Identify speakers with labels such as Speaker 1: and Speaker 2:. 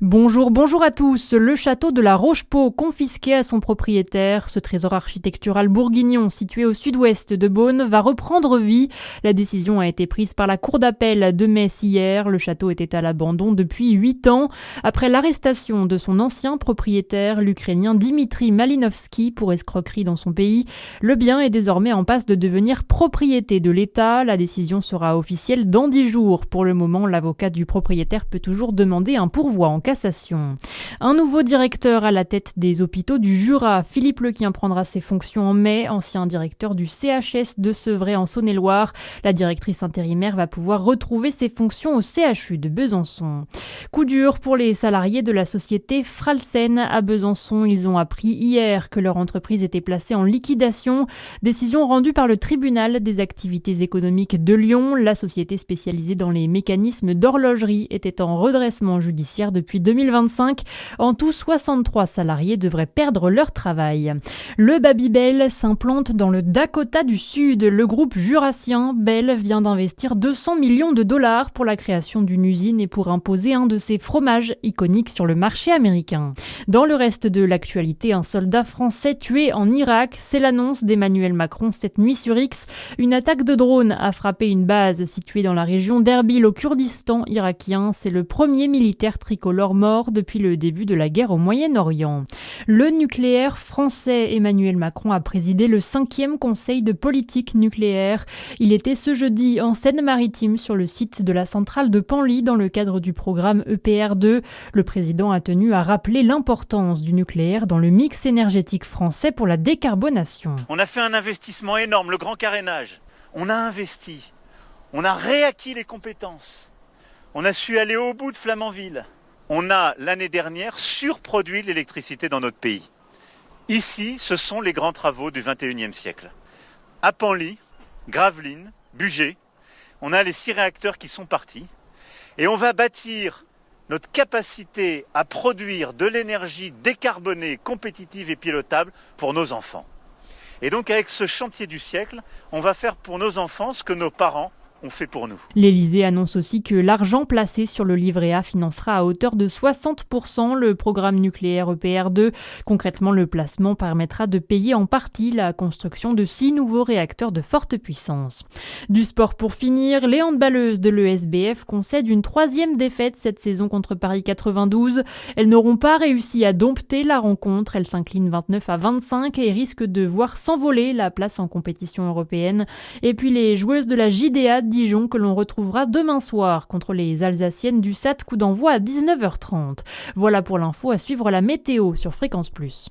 Speaker 1: Bonjour à tous. Le château de la Rochepot, confisqué à son propriétaire, ce trésor architectural bourguignon situé au sud-ouest de Beaune, va reprendre vie. La décision a été prise par la cour d'appel de Metz hier. Le château était à l'abandon depuis 8 ans. Après l'arrestation de son ancien propriétaire, l'Ukrainien Dimitri Malinovski, pour escroquerie dans son pays, le bien est désormais en passe de devenir propriété de l'État. La décision sera officielle dans 10 jours. Pour le moment, l'avocat du propriétaire peut toujours demander un pourvoi en cassation. Un nouveau directeur à la tête des hôpitaux du Jura. Philippe Lequien prendra ses fonctions en mai, ancien directeur du CHS de Sevray en Saône-et-Loire. La directrice intérimaire va pouvoir retrouver ses fonctions au CHU de Besançon. Coup dur pour les salariés de la société Fralsen à Besançon. Ils ont appris hier que leur entreprise était placée en liquidation. Décision rendue par le tribunal des activités économiques de Lyon. La société spécialisée dans les mécanismes d'horlogerie était en redressement judiciaire depuis 2025. En tout, 63 salariés devraient perdre leur travail. Le Babybel s'implante dans le Dakota du Sud. Le groupe jurassien Bell vient d'investir 200 millions de dollars pour la création d'une usine et pour imposer un de ses fromages iconiques sur le marché américain. Dans le reste de l'actualité, un soldat français tué en Irak. C'est l'annonce d'Emmanuel Macron cette nuit sur X. Une attaque de drone a frappé une base située dans la région d'Erbil au Kurdistan irakien. C'est le premier militaire tricolore mort depuis le début de la guerre au Moyen-Orient. Le nucléaire français, Emmanuel Macron a présidé le 5e conseil de politique nucléaire. Il était ce jeudi en Seine-Maritime sur le site de la centrale de Penly dans le cadre du programme EPR2. Le président a tenu à rappeler l'importance du nucléaire dans le mix énergétique français pour la décarbonation.
Speaker 2: On a fait un investissement énorme, le grand carénage. On a investi, on a réacquis les compétences. On a su aller au bout de Flamanville. On a, l'année dernière, surproduit l'électricité dans notre pays. Ici, ce sont les grands travaux du 21e siècle. À Penly, Gravelines, Bugey, on a les 6 réacteurs qui sont partis. Et on va bâtir notre capacité à produire de l'énergie décarbonée, compétitive et pilotable pour nos enfants. Et donc avec ce chantier du siècle, on va faire pour nos enfants ce que nos parents ont fait pour nous.
Speaker 1: L'Élysée annonce aussi que l'argent placé sur le livret A financera à hauteur de 60% le programme nucléaire EPR2. Concrètement, le placement permettra de payer en partie la construction de 6 nouveaux réacteurs de forte puissance. Du sport pour finir, les handballeuses de l'ESBF concèdent une 3e défaite cette saison contre Paris 92. Elles n'auront pas réussi à dompter la rencontre. Elles s'inclinent 29-25 et risquent de voir s'envoler la place en compétition européenne. Et puis les joueuses de la JDA Dijon que l'on retrouvera demain soir contre les Alsaciennes du SAT, coup d'envoi à 19h30. Voilà pour l'info, à suivre la météo sur Fréquence Plus.